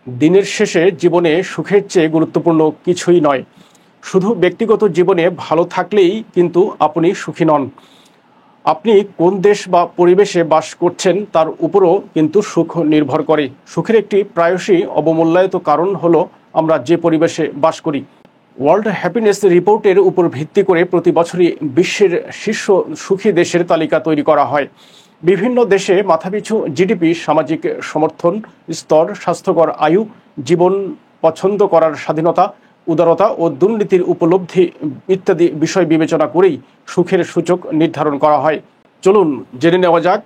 দিনের শেষে জীবনে সুখের চেয়ে গুরুত্বপূর্ণ কিছুই নয়। শুধু ব্যক্তিগত জীবনে ভালো থাকলেই কিন্তু আপনি সুখী নন। আপনি কোন দেশ বা পরিবেশে বাস করছেন তার উপরও কিন্তু সুখ নির্ভর করে। সুখের একটি প্রায়শই অবমূল্যায়িত কারণ হলো আমরা যে পরিবেশে বাস করি। ওয়ার্ল্ড হ্যাপিনেস রিপোর্টের উপর ভিত্তি করে প্রতি বছরই বিশ্বের শীর্ষ সুখী দেশের তালিকা তৈরি করা হয়। বিভিন্ন দেশে মাথাপিছু জিডিপি, সামাজিক সমর্থন স্তর, স্বাস্থ্যকর আয়ু, জীবন পছন্দ করার স্বাধীনতা, উদারতা ও দুর্নীতির উপলব্ধি ইত্যাদি বিষয় বিবেচনা করেই সুখের সূচক নির্ধারণ করা হয়। চলুন জেনে নেওয়া যাক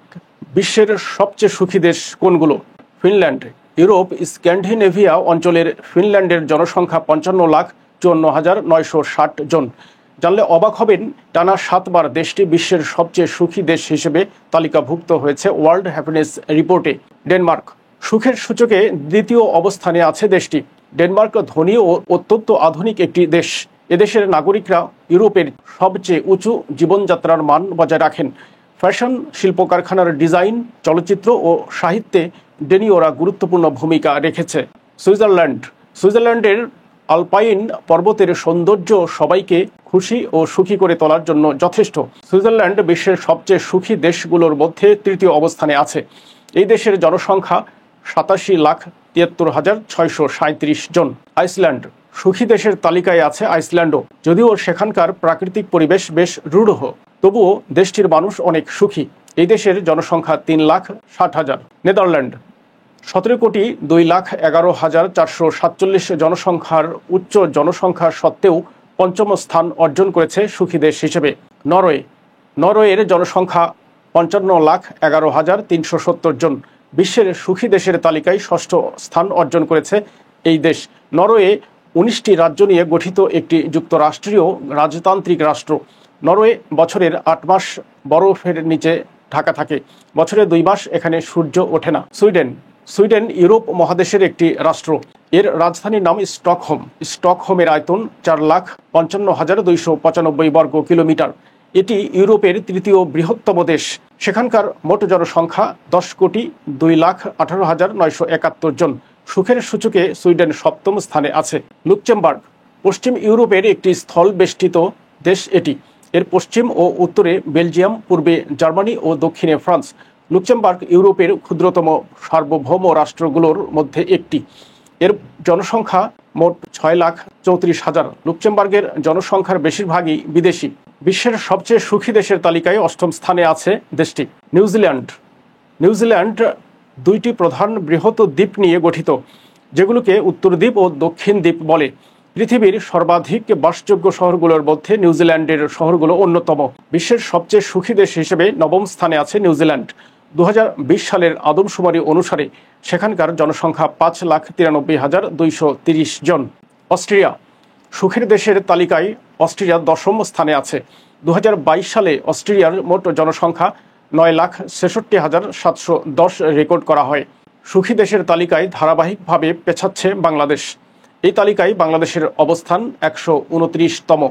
বিশ্বের সবচেয়ে সুখী দেশ কোনগুলো। ফিনল্যান্ড। ইউরোপ স্ক্যান্ডিনেভিয়া অঞ্চলের ফিনল্যান্ডের জনসংখ্যা 55,54,960 জন। জানলে অবাক হবেন, টানা 7বার দেশটি বিশ্বের সবচেয়ে সুখী দেশ হিসেবে তালিকাভুক্ত হয়েছে ওয়ার্ল্ড হ্যাপিনেস রিপোর্টে। ডেনমার্ক। সুখের সূচকে দ্বিতীয় অবস্থানে আছে দেশটি। ডেনমার্ক ধনী ও অত্যন্ত আধুনিক একটি দেশ। এদেশের নাগরিকরা ইউরোপের সবচেয়ে উঁচু জীবনযাত্রার মান বজায় রাখেন। ফ্যাশন, শিল্প কারখানার ডিজাইন, চলচ্চিত্র ও সাহিত্যে ডেনীয়রা গুরুত্বপূর্ণ ভূমিকা রেখেছে। সুইজারল্যান্ড। সুইজারল্যান্ডের আলপাইন পর্বতের সৌন্দর্য সবাইকে খুশি ও সুখী করে তোলার জন্য যথেষ্ট। সুইজারল্যান্ড বিশ্বের সবচেয়ে সুখী দেশগুলোর মধ্যে তৃতীয় অবস্থানে আছে। এই দেশের জনসংখ্যা 87,73,637 জন। আইসল্যান্ড। সুখী দেশের তালিকায় আছে আইসল্যান্ডও। যদিও সেখানকার প্রাকৃতিক পরিবেশ বেশ রূঢ়, তবুও দেশটির মানুষ অনেক সুখী। এই দেশের জনসংখ্যা 3,60,000। নেদারল্যান্ড। 17,02,11,447 জনসংখ্যার উচ্চ জনসংখ্যা সত্ত্বেও পঞ্চম স্থান অর্জন করেছে সুখী দেশ হিসেবে। নরওয়ে। নরওয়ের জনসংখ্যা 55,11,370 জন। বিশ্বের সুখী দেশের তালিকায় ষষ্ঠ স্থান অর্জন করেছে এই দেশ। নরওয়ে 19টি রাজ্য নিয়ে গঠিত একটি যুক্তরাষ্ট্রীয় রাজতান্ত্রিক রাষ্ট্র। নরওয়ে বছরের 8 মাস বরফের নিচে ঢাকা থাকে। বছরে 2 মাস এখানে সূর্য ওঠে না। সুইডেন। সুইডেন ইউরোপ মহাদেশের একটি রাষ্ট্র। এর রাজধানীর নাম স্টকহোম। স্টকহোমের আয়তন 4,55,295 বর্গ কিলোমিটার। এটি ইউরোপের তৃতীয় বৃহত্তম দেশ। সেখানকার মোট জনসংখ্যা 10,18,971 জন। সুখের সূচকে সুইডেন সপ্তম স্থানে আছে। লুক্সেমবার্গ। পশ্চিম ইউরোপের একটি স্থলবেষ্টিত দেশ এটি। এর পশ্চিম ও উত্তরে বেলজিয়াম, পূর্বে জার্মানি ও দক্ষিণে ফ্রান্স। লুক্সেমবার্গ ইউরোপের ক্ষুদ্রতম সার্বভৌম রাষ্ট্রগুলোর মধ্যে একটি। এর জনসংখ্যা মোট 6,34,000। লুক্সেমবার্গের জনসংখ্যার বেশিরভাগই বিদেশি। বিশ্বের সবচেয়ে সুখী দেশের তালিকায় 8ম স্থানে আছে দেশটি। নিউজিল্যান্ড। নিউজিল্যান্ড 2টি প্রধান বৃহৎ দ্বীপ নিয়ে গঠিত, যেগুলোকে উত্তর দ্বীপ ও দক্ষিণ দ্বীপ বলে। পৃথিবীর সর্বাধিক বাসযোগ্য শহরগুলোর মধ্যে নিউজিল্যান্ডের শহরগুলো অন্যতম। বিশ্বের সবচেয়ে সুখী দেশ হিসেবে 9ম স্থানে আছে নিউজিল্যান্ড। 2020 সালের আদমশুমারি অনুসারে সেখানকার জনসংখ্যা 5,93,230 জন। অস্ট্রিয়া। সুখের দেশের তালিকায় অস্ট্রিয়া 10ম স্থানে আছে। 2022 সালে অস্ট্রিয়ার মোট জনসংখ্যা 9,66,710 রেকর্ড করা হয়। সুখী দেশের তালিকায় ধারাবাহিকভাবে পেছাচ্ছে বাংলাদেশ। এই তালিকায় বাংলাদেশের অবস্থান 129তম।